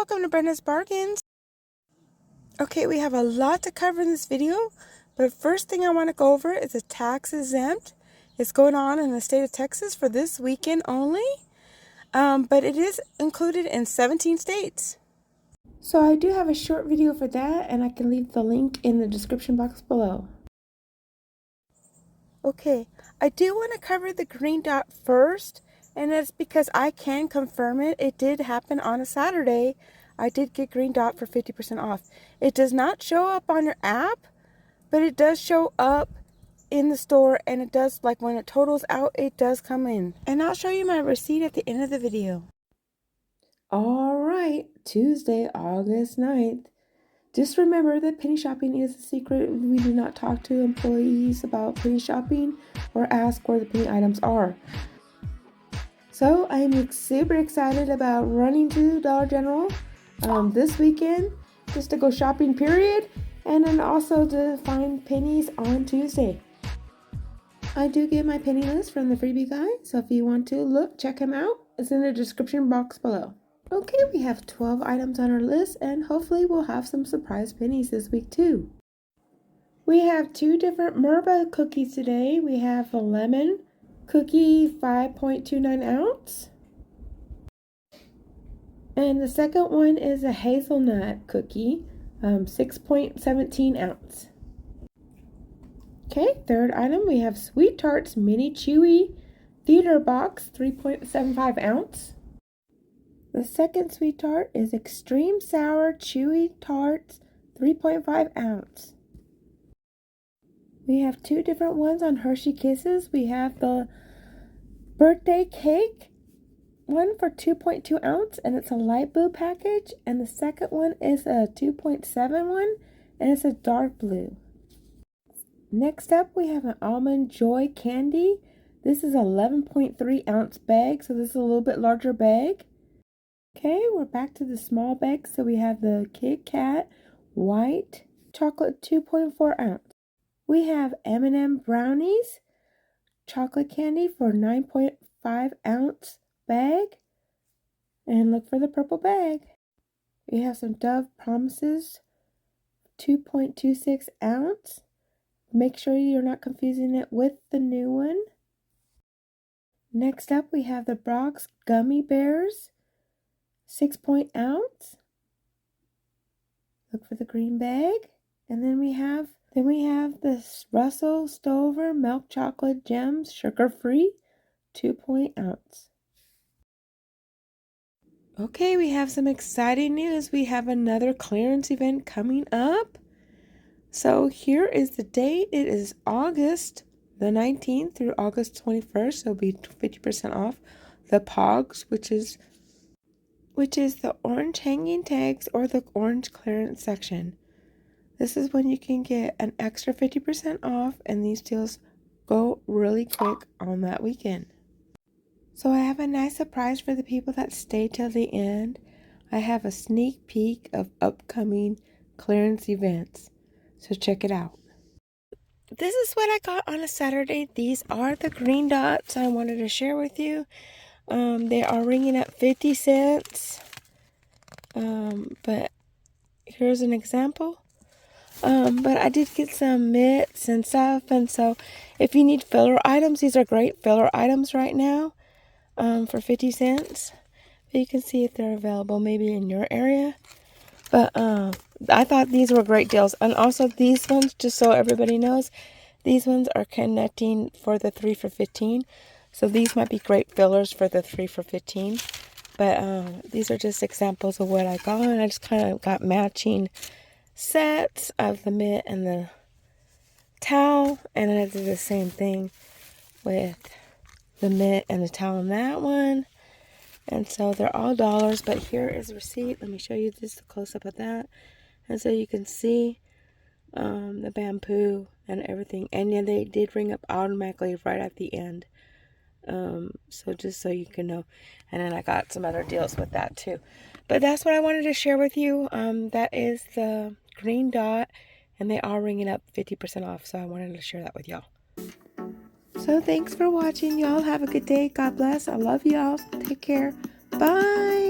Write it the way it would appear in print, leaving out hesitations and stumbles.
welcome to Brenna's Bargains. Okay, we have a lot to cover in this video, but first thing I want to go over is a tax exempt. It's going on in the state of Texas for this weekend only, but it is included in 17 states. So I do have a short video for that, and I can leave the link in the description box below. Okay, I do want to cover the green dot first, and that's because I can confirm it. It did happen on a Saturday. I did get green dot for 50% off. It does not show up on your app, but it does show up in the store, and it does, like when it totals out, it does come in. And I'll show you my receipt at the end of the video. All right, Tuesday, August 9th. Just remember that penny shopping is a secret. We do not talk to employees about penny shopping or ask where the penny items are. So I'm super excited about running to Dollar General this weekend just to go shopping, period, and then also to find pennies on Tuesday. I do get my penny list from the freebie guy, so if you want to look, check him out. It's in the description box below. Okay, we have 12 items on our list, and hopefully we'll have some surprise pennies this week too. We have two different Merba cookies today. We have a lemon cookie, 5.29 ounce. And the second one is a hazelnut cookie, 6.17 ounce. Okay, third item, we have Sweet Tarts Mini Chewy Theater Box, 3.75 ounce. The second sweet tart is Extreme Sour Chewy Tarts, 3.5 ounce. We have two different ones on Hershey Kisses. We have the birthday cake one for 2.2 ounce, and it's a light blue package. And the second one is a 2.71, and it's a dark blue. Next up, we have an Almond Joy candy. This is 11.3 ounce bag, so this is a little bit larger bag. Okay, we're back to the small bags. So we have the Kit Kat White Chocolate 2.4 ounce. We have M&M Brownies Chocolate Candy for 9.5 ounce bag. And look for the purple bag. We have some Dove Promises 2.26 ounce. Make sure you're not confusing it with the new one. Next up, we have the Brock's Gummy Bears 6 ounce. Look for the green bag. And then we have this Russell Stover Milk Chocolate Gems Sugar Free 2 ounce. Okay, we have some exciting news. We have another clearance event coming up. So here is the date. It is August the 19th through August 21st. So it'll be 50% off the POGs, which is the orange hanging tags or the orange clearance section. This is when you can get an extra 50% off, and these deals go really quick on that weekend. So I have a nice surprise for the people that stay till the end. I have a sneak peek of upcoming clearance events. So check it out. This is what I got on a Saturday. These are the green dots I wanted to share with you. They are ringing at 50 cents. But here's an example. But I did get some mitts and stuff. And so if you need filler items, these are great filler items right now. For 50 cents. But you can see if they're available maybe in your area. But I thought these were great deals. And also these ones, just so everybody knows, these ones are connecting for the 3 for 15. So these might be great fillers for the 3 for 15. But these are just examples of what I got. I just kind of got matching sets of the mitt and the towel. And then I did the same thing with the mitt and the towel on that one. And so they're all dollars. But here is the receipt. Let me show you just a close-up of that. And so you can see the bamboo and everything. And yeah, they did ring up automatically right at the end. So just so you can know. And then I got some other deals with that too. But that's what I wanted to share with you. That is the green dot, and they are ringing up 50% off. So I wanted to share that with y'all. So thanks for watching, y'all. Have a good day. God bless. I love y'all. Take care. Bye.